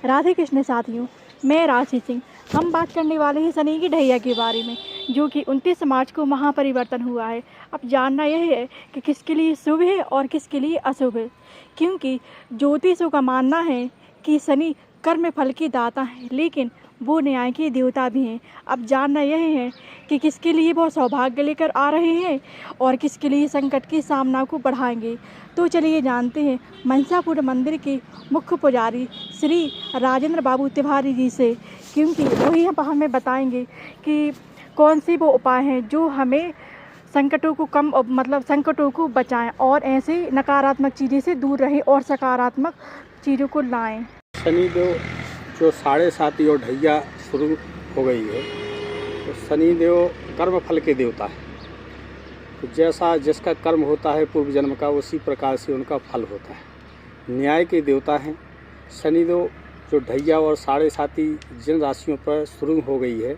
राधे कृष्ण साथियों, मैं राशि सिंह। हम बात करने वाले हैं शनि की ढैया के बारे में, जो कि 29 मार्च को महापरिवर्तन हुआ है। अब जानना यह है कि किसके लिए शुभ है और किसके लिए अशुभ है, क्योंकि ज्योतिषों का मानना है कि शनि कर्म फल के दाता हैं, लेकिन वो न्याय के देवता भी हैं। अब जानना यह है कि किसके लिए वो सौभाग्य लेकर आ रहे हैं और किसके लिए संकट के सामना को बढ़ाएंगे। तो चलिए जानते हैं मनसापुर मंदिर के मुख्य पुजारी श्री राजेंद्र बाबू तिवारी जी से, क्योंकि वही हमें बताएंगे कि कौन सी वो उपाय हैं जो हमें संकटों को संकटों को बचाएं और ऐसे नकारात्मक चीज़ों से दूर रहें और सकारात्मक चीज़ों को लाएं। शनिदेव जो 7.5 और ढैया शुरू हो गई है, तो शनिदेव कर्म फल के देवता है। तो जैसा जिसका कर्म होता है पूर्व जन्म का, उसी प्रकार से उनका फल होता है। न्याय के देवता हैं शनिदेव। जो ढैया और 7.5 जिन राशियों पर शुरू हो गई है,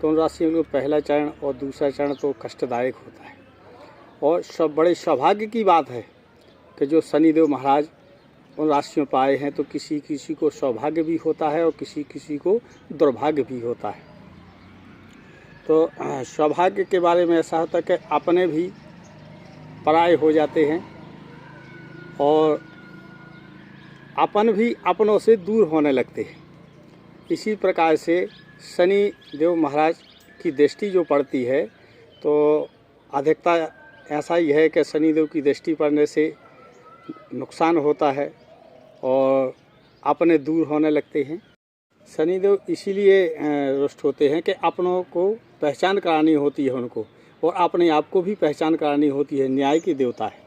तो उन राशियों का पहला चरण और दूसरा चरण तो कष्टदायक होता है। और बड़े सौभाग्य की बात है कि जो शनिदेव महाराज उन राशियों पर आए हैं, तो किसी किसी को सौभाग्य भी होता है और किसी किसी को दुर्भाग्य भी होता है। तो सौभाग्य के बारे में ऐसा होता है कि अपने भी पराये हो जाते हैं और अपन भी अपनों से दूर होने लगते हैं। इसी प्रकार से शनि देव महाराज की दृष्टि जो पड़ती है, तो अधिकता ऐसा ही है कि शनिदेव की दृष्टि पड़ने से नुकसान होता है और अपने दूर होने लगते हैं। शनिदेव इसीलिए रुष्ट होते हैं कि अपनों को पहचान करानी होती है उनको, और अपने आप को भी पहचान करानी होती है। न्याय की देवता है।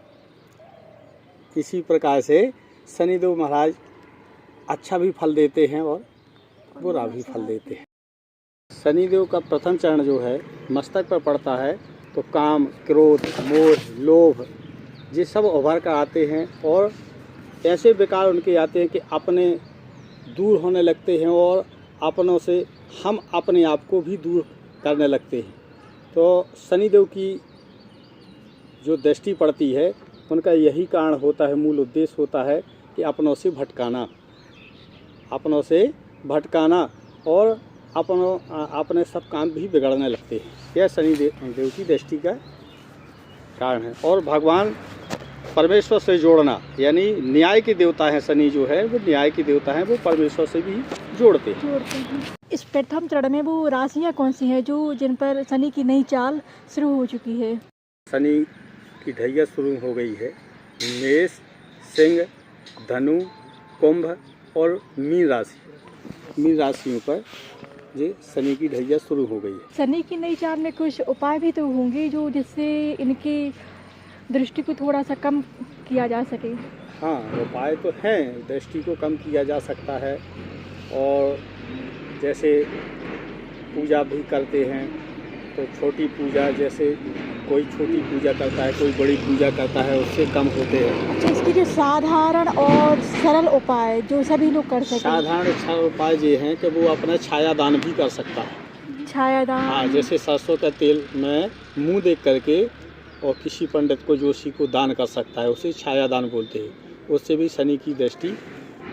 इसी प्रकार से शनिदेव महाराज अच्छा भी फल देते हैं और बुरा भी फल देते हैं। शनिदेव का प्रथम चरण जो है मस्तक पर पड़ता है, तो काम, क्रोध, मोह, लोभ ये सब उभर कर आते हैं और ऐसे विकार उनके आते हैं कि अपने दूर होने लगते हैं और अपनों से हम अपने आप को भी दूर करने लगते हैं। तो शनिदेव की जो दृष्टि पड़ती है, उनका यही कारण होता है, मूल उद्देश्य होता है कि अपनों से भटकाना और अपने सब काम भी बिगड़ने लगते हैं। यह शनिदेव की दृष्टि का कारण है। और भगवान परमेश्वर से जोड़ना, यानी न्याय के देवता है शनि जो है, वो न्याय के देवता हैं, वो परमेश्वर से भी जोड़ते हैं। इस प्रथम चरण में वो राशियाँ कौन सी हैं जो जिन पर शनि की नई चाल शुरू हो चुकी है? शनि की ढैया शुरू हो गई है। मेष, सिंह, धनु, कुंभ और मीन राशियों पर ये शनि की ढैया शुरू हो गई है। शनि की नई चाल में कुछ उपाय भी तो होंगे जो जिससे इनकी दृष्टि को थोड़ा सा कम किया जा सके। हाँ, उपाय तो हैं, दृष्टि को कम किया जा सकता है। और जैसे पूजा भी करते हैं, तो छोटी पूजा, जैसे कोई छोटी पूजा करता है, कोई बड़ी पूजा करता है, उससे कम होते हैं। अच्छा, इसके जो साधारण और सरल उपाय जो सभी लोग कर सकें? साधारण उपाय ये हैं कि वो अपना छायादान भी कर सकता है। छायादान? हाँ, जैसे सरसों का तेल में मुँह देख करके और किसी पंडित को, जोशी को दान कर सकता है, उसे छायादान बोलते हैं। उससे भी शनि की दृष्टि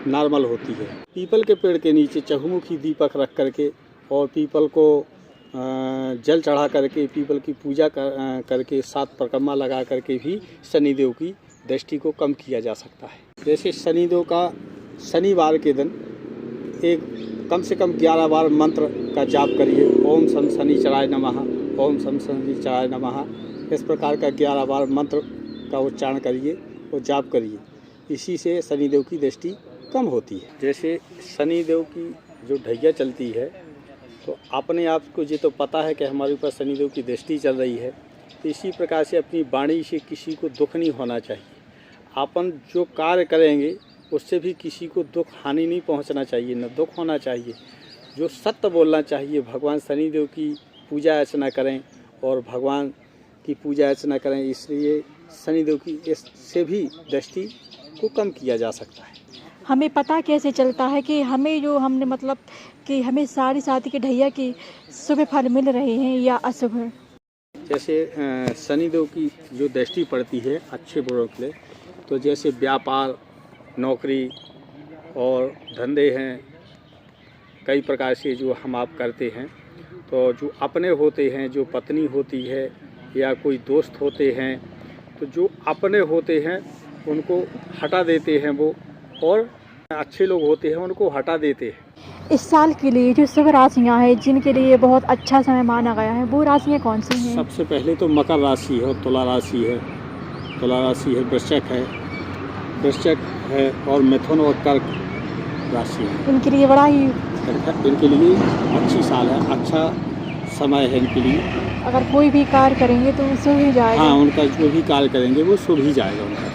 नॉर्मल होती है। पीपल के पेड़ के नीचे चहुमुखी दीपक रख करके और पीपल को जल चढ़ा करके, पीपल की पूजा करके 7 परिक्रमा लगा करके भी शनिदेव की दृष्टि को कम किया जा सकता है। जैसे शनिदेव का शनिवार के दिन एक कम से कम 11 बार मंत्र का जाप करिए। ओम शम शनिचराय नमः, ओम शम शनिचराय नमः। इस प्रकार का 11 बार मंत्र का उच्चारण करिए और जाप करिए। इसी से शनिदेव की दृष्टि कम होती है। जैसे शनिदेव की जो ढैया चलती है, तो अपने आप को ये तो पता है कि हमारे ऊपर शनिदेव की दृष्टि चल रही है, तो इसी प्रकार से अपनी वाणी से किसी को दुख नहीं होना चाहिए। अपन जो कार्य करेंगे उससे भी किसी को दुख हानि नहीं पहुंचना चाहिए, न दुख होना चाहिए। जो सत्य बोलना चाहिए। भगवान शनिदेव की पूजा अर्चना करें और भगवान की पूजा अर्चना करें, इसलिए शनिदेव की इससे भी दृष्टि को कम किया जा सकता है। हमें पता कैसे चलता है कि कि हमें 7.5 के ढैया की शुभ फल मिल रहे हैं या अशुभ? जैसे शनिदेव की जो दृष्टि पड़ती है अच्छे बुरों के लिए, तो जैसे व्यापार, नौकरी और धंधे हैं, कई प्रकार से जो हम आप करते हैं। तो जो अपने होते हैं, जो पत्नी होती है या कोई दोस्त होते हैं, तो जो अपने होते हैं उनको हटा देते हैं वो, और अच्छे लोग होते हैं उनको हटा देते हैं। इस साल के लिए जो शुभ राशियाँ हैं जिनके लिए बहुत अच्छा समय माना गया है, वो राशियाँ कौन सी हैं? सबसे पहले तो मकर राशि है और तुला राशि है, वृश्चिक है और मिथुन और कर्क राशि है। इनके लिए बड़ा ही, इनके लिए अच्छी साल है, अच्छा समय है इनके लिए। अगर कोई भी कार्य करेंगे तो शुभ ही जाएगा। हाँ, उनका जो भी कार्य करेंगे वो शुभ ही जाएगा उनका।